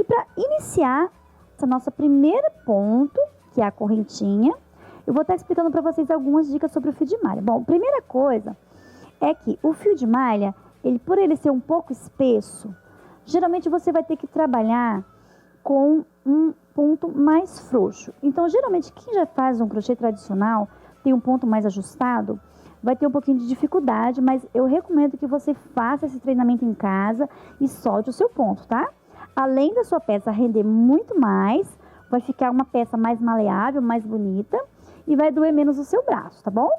E para iniciar esse nosso primeiro ponto, que é a correntinha, eu vou estar explicando para vocês algumas dicas sobre o fio de malha. Bom, primeira coisa é que o fio de malha, por ele ser um pouco espesso, geralmente você vai ter que trabalhar com um ponto mais frouxo. Então, geralmente, quem já faz um crochê tradicional, tem um ponto mais ajustado, vai ter um pouquinho de dificuldade, mas eu recomendo que você faça esse treinamento em casa e solte o seu ponto, tá? Além da sua peça render muito mais, vai ficar uma peça mais maleável, mais bonita e vai doer menos o seu braço, tá bom?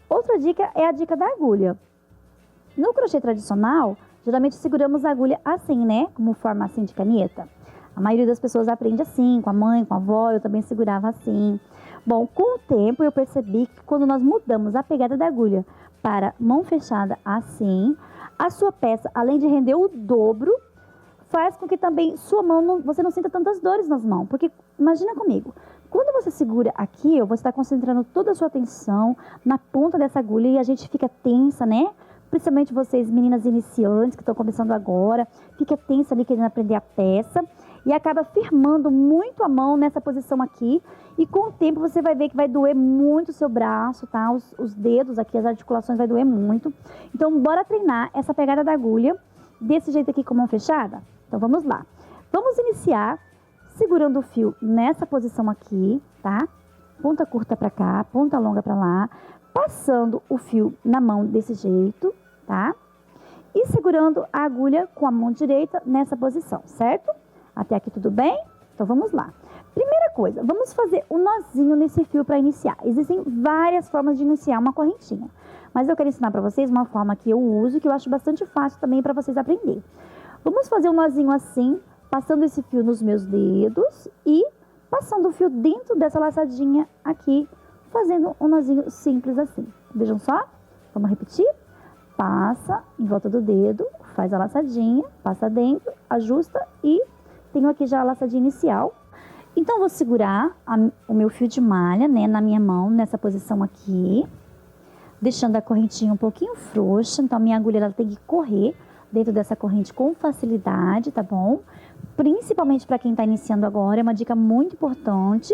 Outra dica é a dica da agulha. No crochê tradicional, geralmente seguramos a agulha assim, né? Como forma assim de caneta. A maioria das pessoas aprende assim, com a mãe, com a avó, eu também segurava assim. Bom, com o tempo eu percebi que quando nós mudamos a pegada da agulha para mão fechada assim, a sua peça, além de render o dobro, faz com que também sua mão, você não sinta tantas dores nas mãos. Porque, imagina comigo, quando você segura aqui, você está concentrando toda a sua atenção na ponta dessa agulha e a gente fica tensa, né? Principalmente vocês, meninas iniciantes que estão começando agora, fica tensa ali querendo aprender a peça e acaba firmando muito a mão nessa posição aqui. E com o tempo você vai ver que vai doer muito o seu braço, tá? Os dedos aqui, as articulações vai doer muito. Então, bora treinar essa pegada da agulha desse jeito aqui com a mão fechada? Então, vamos lá. Vamos iniciar segurando o fio nessa posição aqui, tá? Ponta curta pra cá, ponta longa pra lá. Passando o fio na mão desse jeito, tá? E segurando a agulha com a mão direita nessa posição, certo? Até aqui tudo bem? Então, vamos lá. Primeira coisa, vamos fazer um nozinho nesse fio para iniciar. Existem várias formas de iniciar uma correntinha. Mas eu quero ensinar para vocês uma forma que eu uso, que eu acho bastante fácil também para vocês aprenderem. Vamos fazer um nozinho assim, passando esse fio nos meus dedos e passando o fio dentro dessa laçadinha aqui, fazendo um nozinho simples assim. Vejam só? Vamos repetir? Passa em volta do dedo, faz a laçadinha, passa dentro, ajusta e tenho aqui já a laçadinha inicial. Então, vou segurar o meu fio de malha, né, na minha mão, nessa posição aqui, deixando a correntinha um pouquinho frouxa. Então, a minha agulha ela tem que correr dentro dessa corrente com facilidade, tá bom? Principalmente para quem está iniciando agora, é uma dica muito importante.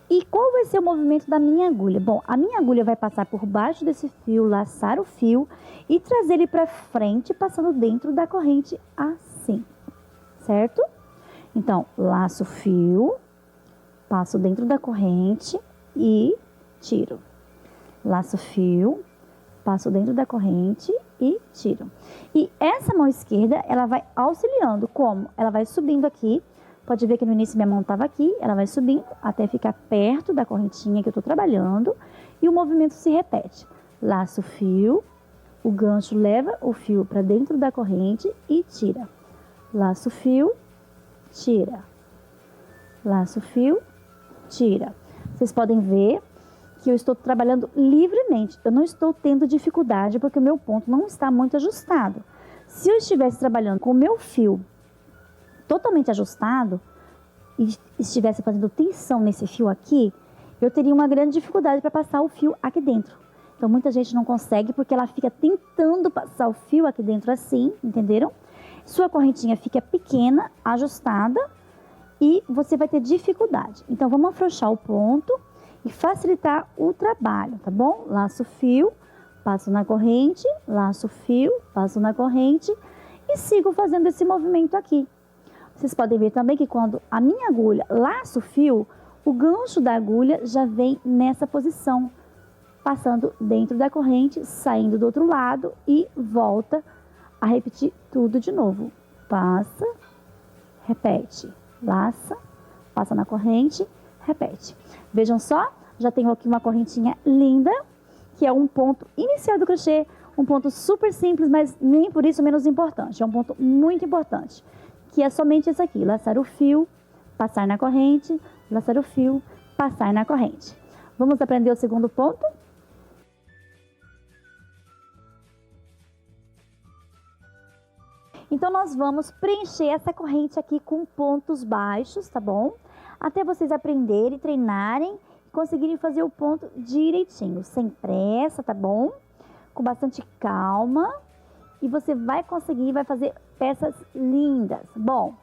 E qual vai ser o movimento da minha agulha? Bom, a minha agulha vai passar por baixo desse fio, laçar o fio e trazer ele para frente, passando dentro da corrente assim, certo? Então, laço o fio, passo dentro da corrente e tiro. Laço o fio, passo dentro da corrente e tiro. E essa mão esquerda, ela vai auxiliando. Como? Ela vai subindo aqui. Pode ver que no início minha mão estava aqui, ela vai subindo até ficar perto da correntinha que eu estou trabalhando e o movimento se repete. Laço o fio, o gancho leva o fio para dentro da corrente e tira. Laço o fio, tira. Laço o fio, tira. Vocês podem ver que eu estou trabalhando livremente. Eu não estou tendo dificuldade porque o meu ponto não está muito ajustado. Se eu estivesse trabalhando com o meu fio totalmente ajustado e estivesse fazendo tensão nesse fio aqui, eu teria uma grande dificuldade para passar o fio aqui dentro. Então, muita gente não consegue porque ela fica tentando passar o fio aqui dentro assim, entenderam? Sua correntinha fica pequena, ajustada e você vai ter dificuldade. Então, vamos afrouxar o ponto e facilitar o trabalho, tá bom? Laço o fio, passo na corrente, laço o fio, passo na corrente e sigo fazendo esse movimento aqui. Vocês podem ver também que quando a minha agulha laça o fio, o gancho da agulha já vem nessa posição, passando dentro da corrente, saindo do outro lado e volta a repetir tudo de novo. Passa, repete, laça, passa na corrente, repete. Vejam só, já tenho aqui uma correntinha linda, que é um ponto inicial do crochê, um ponto super simples, mas nem por isso menos importante. É um ponto muito importante, que é somente esse aqui, laçar o fio, passar na corrente, laçar o fio, passar na corrente. Vamos aprender o segundo ponto? Então, nós vamos preencher essa corrente aqui com pontos baixos, tá bom? Até vocês aprenderem, treinarem, conseguirem fazer o ponto direitinho, sem pressa, tá bom? Com bastante calma. E você vai conseguir, vai fazer peças lindas. Bom,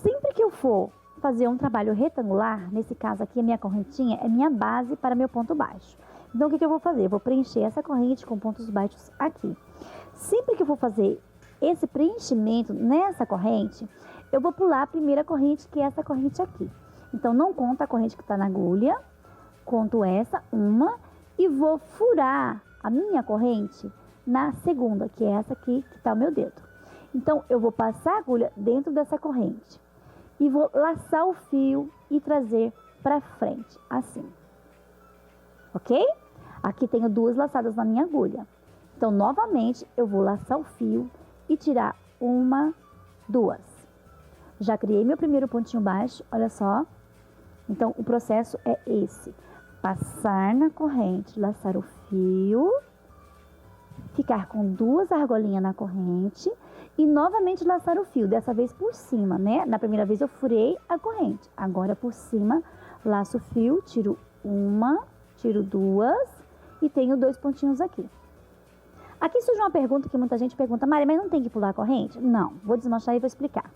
sempre que eu for fazer um trabalho retangular, nesse caso aqui a minha correntinha é minha base para meu ponto baixo. Então, o que eu vou fazer? Eu vou preencher essa corrente com pontos baixos aqui. Sempre que eu for fazer esse preenchimento nessa corrente, eu vou pular a primeira corrente, que é essa corrente aqui. Então, não conta a corrente que está na agulha, conto essa, uma, e vou furar a minha corrente na segunda, que é essa aqui que está o meu dedo. Então, eu vou passar a agulha dentro dessa corrente e vou laçar o fio e trazer para frente, assim. Ok? Aqui tenho duas laçadas na minha agulha. Então, novamente, eu vou laçar o fio e tirar uma, duas. Já criei meu primeiro pontinho baixo, olha só. Então, o processo é esse. Passar na corrente, laçar o fio, ficar com duas argolinhas na corrente e novamente laçar o fio, dessa vez por cima, né? Na primeira vez eu furei a corrente, agora por cima, laço o fio, tiro uma, tiro duas e tenho dois pontinhos aqui. Aqui surge uma pergunta que muita gente pergunta, Maria, mas não tem que pular a corrente? Não, vou desmanchar e vou explicar.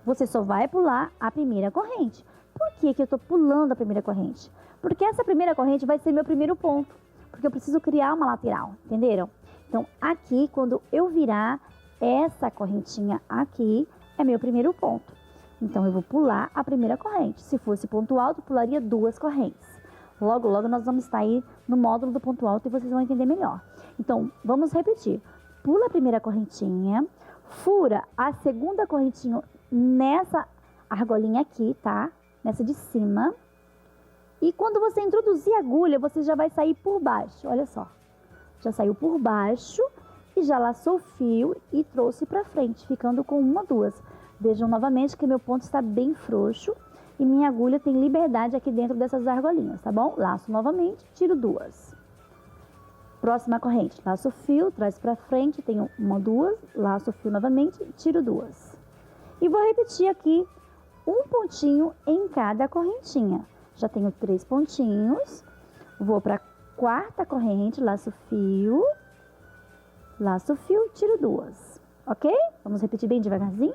Você só vai pular a primeira corrente. Por que eu estou pulando a primeira corrente? Porque essa primeira corrente vai ser meu primeiro ponto, porque eu preciso criar uma lateral, entenderam? Então, aqui, quando eu virar essa correntinha aqui, é meu primeiro ponto. Então, eu vou pular a primeira corrente. Se fosse ponto alto, pularia duas correntes. Logo, logo, nós vamos estar aí no módulo do ponto alto e vocês vão entender melhor. Então, vamos repetir. Pula a primeira correntinha, fura a segunda correntinha nessa argolinha aqui, tá? Nessa de cima. E quando você introduzir a agulha, você já vai sair por baixo, olha só. Já saiu por baixo e já laçou o fio e trouxe para frente, ficando com uma, duas. Vejam novamente que meu ponto está bem frouxo e minha agulha tem liberdade aqui dentro dessas argolinhas, tá bom? Laço novamente, tiro duas. Próxima corrente, laço o fio, traz para frente, tenho uma, duas, laço o fio novamente, tiro duas. E vou repetir aqui um pontinho em cada correntinha. Já tenho 3 pontinhos, vou para a quarta corrente, laço o fio, tiro duas, ok? Vamos repetir bem devagarzinho.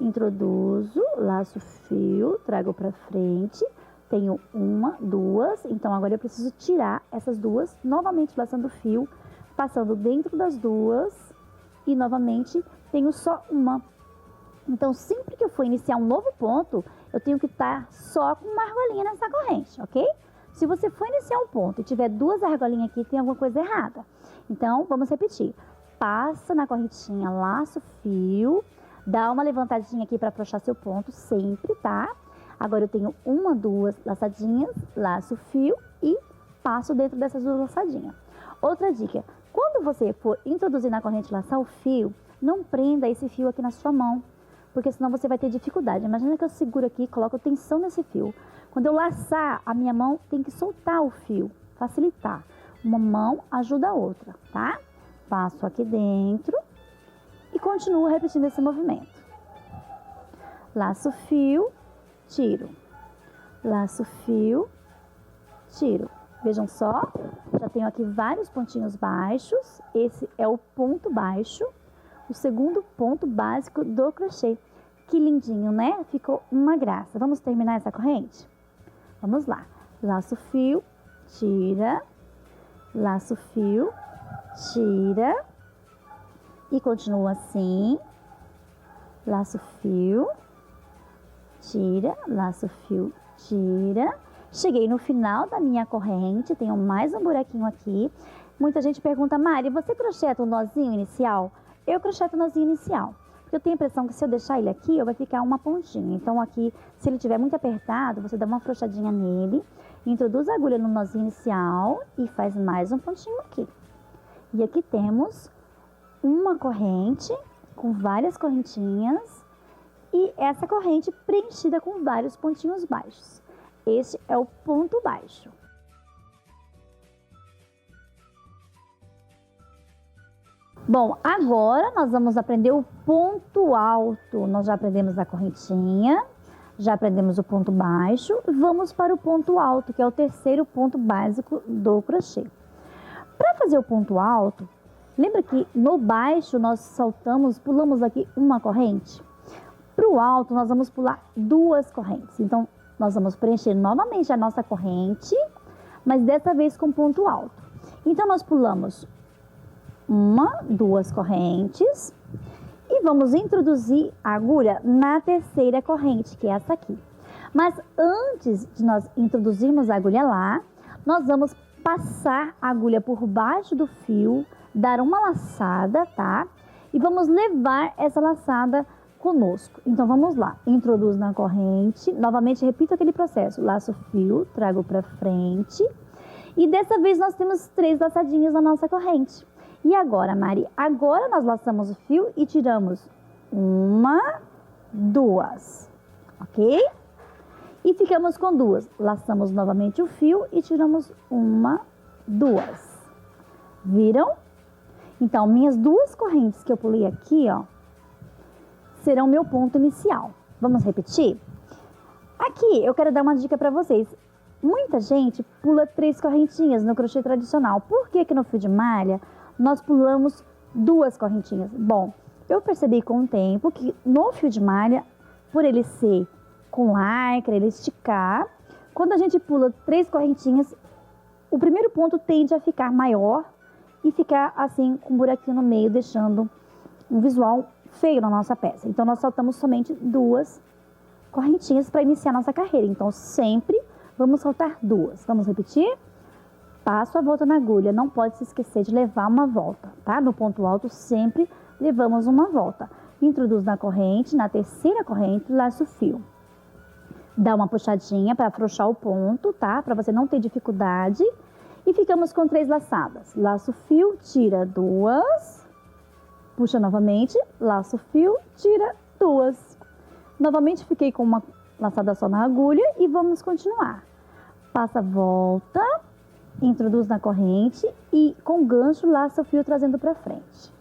Introduzo, laço o fio, trago para frente, tenho uma, duas, então agora eu preciso tirar essas duas, novamente laçando o fio, passando dentro das duas e novamente tenho só uma. Então, sempre que eu for iniciar um novo ponto, eu tenho que estar só com uma argolinha nessa corrente, ok? Se você for iniciar um ponto e tiver duas argolinhas aqui, tem alguma coisa errada. Então, vamos repetir. Passa na correntinha, laça o fio, dá uma levantadinha aqui para afrouxar seu ponto, sempre, tá? Agora eu tenho uma, duas laçadinhas, laço o fio e passo dentro dessas duas laçadinhas. Outra dica, quando você for introduzir na corrente laçar o fio, não prenda esse fio aqui na sua mão, porque senão você vai ter dificuldade. Imagina que eu seguro aqui e coloco tensão nesse fio. Quando eu laçar, a minha mão tem que soltar o fio, facilitar. Uma mão ajuda a outra, tá? Passo aqui dentro e continuo repetindo esse movimento. Laço o fio, tiro. Laço o fio, tiro. Vejam só, já tenho aqui vários pontinhos baixos. Esse é o ponto baixo. O segundo ponto básico do crochê. Que lindinho, né? Ficou uma graça. Vamos terminar essa corrente? Vamos lá. Laço o fio, tira. Laço o fio, tira. E continua assim. Laço o fio, tira. Laço o fio, tira. Cheguei no final da minha corrente. Tenho mais um buraquinho aqui. Muita gente pergunta, Mari, você crocheta o nozinho inicial? Eu crocheto o nozinho inicial, porque eu tenho a impressão que se eu deixar ele aqui, vai ficar uma pontinha. Então aqui, se ele estiver muito apertado, você dá uma afrouxadinha nele, introduz a agulha no nozinho inicial e faz mais um pontinho aqui. E aqui temos uma corrente com várias correntinhas e essa corrente preenchida com vários pontinhos baixos. Este é o ponto baixo. Bom, agora nós vamos aprender o ponto alto. Nós já aprendemos a correntinha, já aprendemos o ponto baixo. Vamos para o ponto alto, que é o terceiro ponto básico do crochê. Para fazer o ponto alto, lembra que no baixo nós saltamos, pulamos aqui uma corrente? Para o alto, nós vamos pular 2 correntes. Então, nós vamos preencher novamente a nossa corrente, mas dessa vez com ponto alto. Então, nós pulamos 2 correntes e vamos introduzir a agulha na terceira corrente, que é essa aqui. Mas antes de nós introduzirmos a agulha lá, nós vamos passar a agulha por baixo do fio, dar uma laçada, tá? E vamos levar essa laçada conosco. Então, vamos lá. Introduz na corrente. Novamente, repito aquele processo. Laço o fio, trago para frente. E dessa vez, nós temos 3 laçadinhas na nossa corrente. E agora, Mari? Agora, nós laçamos o fio e tiramos 1, 2. Ok? E ficamos com 2. Laçamos novamente o fio e tiramos 1, 2. Viram? Então, minhas 2 correntes que eu pulei aqui, ó, serão meu ponto inicial. Vamos repetir? Aqui, eu quero dar uma dica para vocês. Muita gente pula 3 correntinhas no crochê tradicional. Por que que no fio de malha nós pulamos 2 correntinhas? Bom, eu percebi com o tempo que no fio de malha, por ele ser com lycra, ele esticar, quando a gente pula 3 correntinhas, o primeiro ponto tende a ficar maior e ficar assim com um buraquinho no meio, deixando um visual feio na nossa peça. Então, nós saltamos somente 2 correntinhas para iniciar nossa carreira. Então, sempre vamos saltar 2. Vamos repetir? Passo a volta na agulha. Não pode se esquecer de levar uma volta, tá? No ponto alto, sempre levamos uma volta. Introduz na corrente, na terceira corrente, laço o fio. Dá uma puxadinha para afrouxar o ponto, tá? Para você não ter dificuldade. E ficamos com 3 laçadas. Laço o fio, tira 2. Puxa novamente, laço o fio, tira 2. Novamente fiquei com uma laçada só na agulha e vamos continuar. Passa a volta, introduz na corrente e com gancho laça o fio trazendo para frente.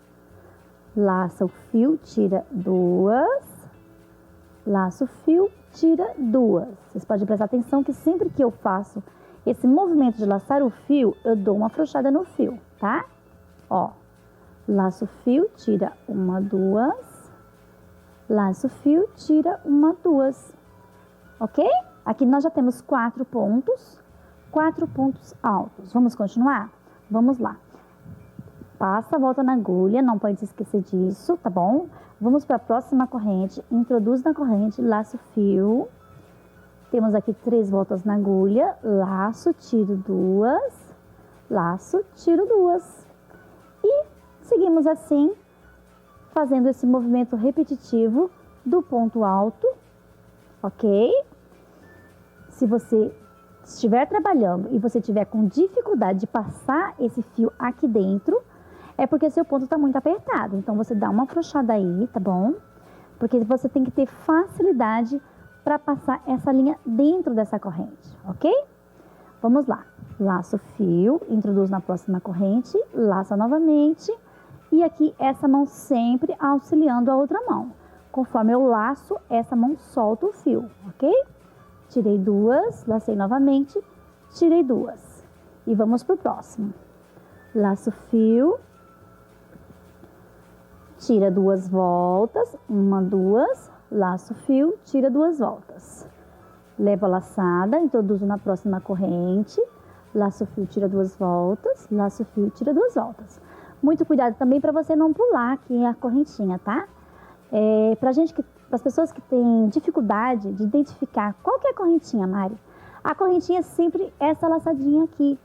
Laça o fio, tira 2. Laço o fio, tira 2. Vocês podem prestar atenção que sempre que eu faço esse movimento de laçar o fio, eu dou uma afrouxada no fio, tá? Ó, laço o fio, tira 1, 2. Laço o fio, tira 1, 2. Ok? Aqui nós já temos 4 pontos altos. Vamos continuar? Vamos lá. Passa a volta na agulha, não pode se esquecer disso, tá bom? Vamos para a próxima corrente, introduz na corrente, laço o fio. Temos aqui 3 voltas na agulha, laço, tiro 2, laço, tiro 2. E seguimos assim, fazendo esse movimento repetitivo do ponto alto, ok? Se você estiver trabalhando e você tiver com dificuldade de passar esse fio aqui dentro, é porque seu ponto está muito apertado. Então, você dá uma afrouxada aí, tá bom? Porque você tem que ter facilidade para passar essa linha dentro dessa corrente, ok? Vamos lá. Laço o fio, introduz na próxima corrente, laça novamente. E aqui, essa mão sempre auxiliando a outra mão. Conforme eu laço, essa mão solta o fio, ok? Tirei 2, lacei novamente, tirei 2. E vamos para o próximo. Laço o fio. Tira 2 voltas, 1, 2, laço o fio, tira 2 voltas. Levo a laçada, introduzo na próxima corrente, laço o fio, tira 2 voltas, laço o fio, tira 2 voltas. Muito cuidado também para você não pular aqui a correntinha, tá? Para as pessoas que têm dificuldade de identificar qual que é a correntinha, Mari, a correntinha é sempre essa laçadinha aqui,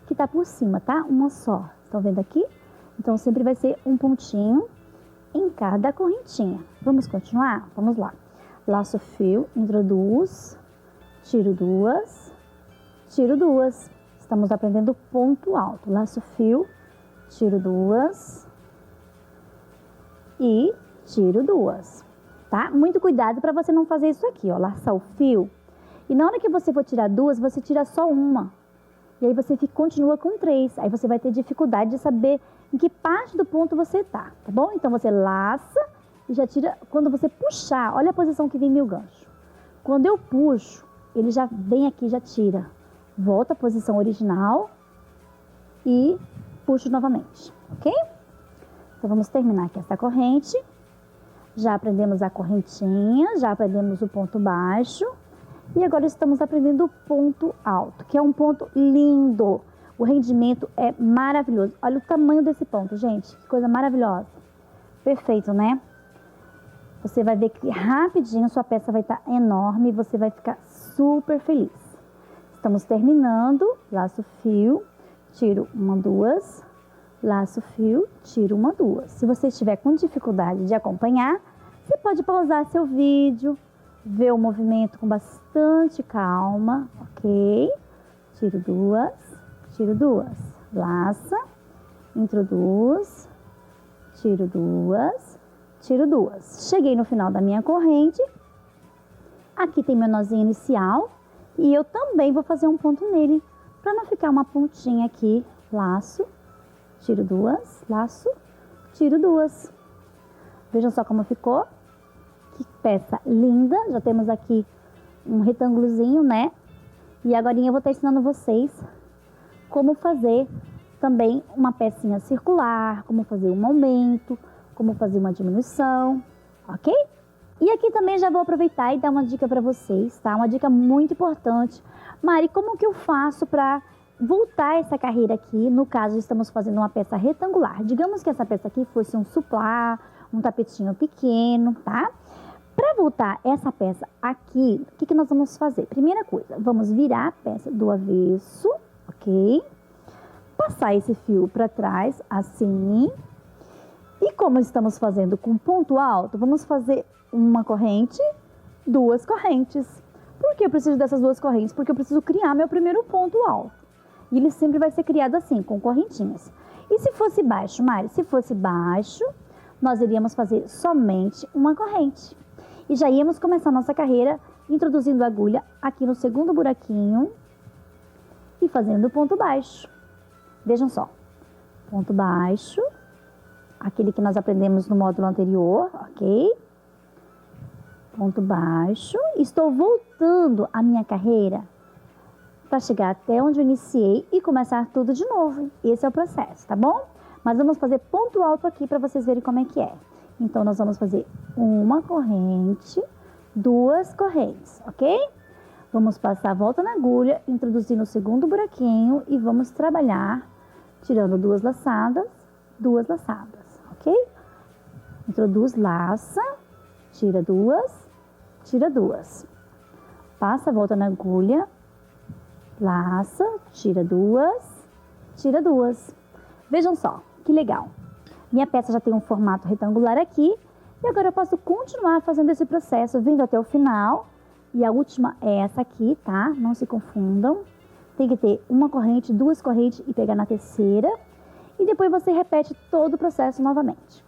que tá por cima, tá? Uma só. Estão vendo aqui? Então, sempre vai ser um pontinho em cada correntinha. Vamos continuar? Vamos lá. Laço o fio, introduz, tiro 2, tiro 2. Estamos aprendendo ponto alto. Laço o fio, tiro 2 e tiro 2, tá? Muito cuidado para você não fazer isso aqui, ó. Laçar o fio e na hora que você for tirar 2, você tira só uma. E aí você continua com 3. Aí você vai ter dificuldade de saber em que parte do ponto você tá bom? Então, você laça e já tira. Quando você puxar, olha a posição que vem meu gancho. Quando eu puxo, ele já vem aqui, já tira. Volta à posição original e puxo novamente, ok? Então, vamos terminar aqui essa corrente. Já aprendemos a correntinha, já aprendemos o ponto baixo. E agora estamos aprendendo o ponto alto, que é um ponto lindo. O rendimento é maravilhoso. Olha o tamanho desse ponto, gente. Que coisa maravilhosa. Perfeito, né? Você vai ver que rapidinho sua peça vai estar enorme e você vai ficar super feliz. Estamos terminando. Laço fio, tiro uma, duas. Laço fio, tiro uma, duas. Se você estiver com dificuldade de acompanhar, você pode pausar seu vídeo, ver o movimento com bastante calma, ok? Tiro duas, laça, introduz, tiro duas, tiro duas. Cheguei no final da minha corrente, aqui tem meu nozinho inicial e eu também vou fazer um ponto nele, para não ficar uma pontinha aqui, laço, tiro duas, laço, tiro duas. Vejam só como ficou. Que peça linda. Já temos aqui um retângulozinho, né? E agora eu vou estar ensinando vocês como fazer também uma pecinha circular, como fazer um aumento, como fazer uma diminuição, ok? E aqui também já vou aproveitar e dar uma dica para vocês, tá? Uma dica muito importante. Mari, como que eu faço para voltar essa carreira aqui? No caso, estamos fazendo uma peça retangular. Digamos que essa peça aqui fosse um suplá, um tapetinho pequeno, tá? Para voltar essa peça aqui, o que nós vamos fazer? Primeira coisa, vamos virar a peça do avesso, ok? Passar esse fio para trás, assim. E como estamos fazendo com ponto alto, vamos fazer uma corrente, duas correntes. Por que eu preciso dessas duas correntes? Porque eu preciso criar meu primeiro ponto alto. E ele sempre vai ser criado assim, com correntinhas. E se fosse baixo, Mari? Se fosse baixo, nós iríamos fazer somente uma corrente. E já íamos começar nossa carreira introduzindo a agulha aqui no segundo buraquinho e fazendo o ponto baixo. Vejam só, ponto baixo, aquele que nós aprendemos no módulo anterior, ok? Ponto baixo. Estou voltando a minha carreira para chegar até onde eu iniciei e começar tudo de novo. Esse é o processo, tá bom? Mas vamos fazer ponto alto aqui para vocês verem como é que é. Então, nós vamos fazer uma corrente, duas correntes, ok? Vamos passar a volta na agulha, introduzir no segundo buraquinho e vamos trabalhar tirando duas laçadas, ok? Introduz, laça, tira duas. Passa a volta na agulha, laça, tira duas. Vejam só, que legal. Minha peça já tem um formato retangular aqui. E agora eu posso continuar fazendo esse processo, vindo até o final. E a última é essa aqui, tá? Não se confundam. Tem que ter uma corrente, duas correntes e pegar na terceira. E depois você repete todo o processo novamente.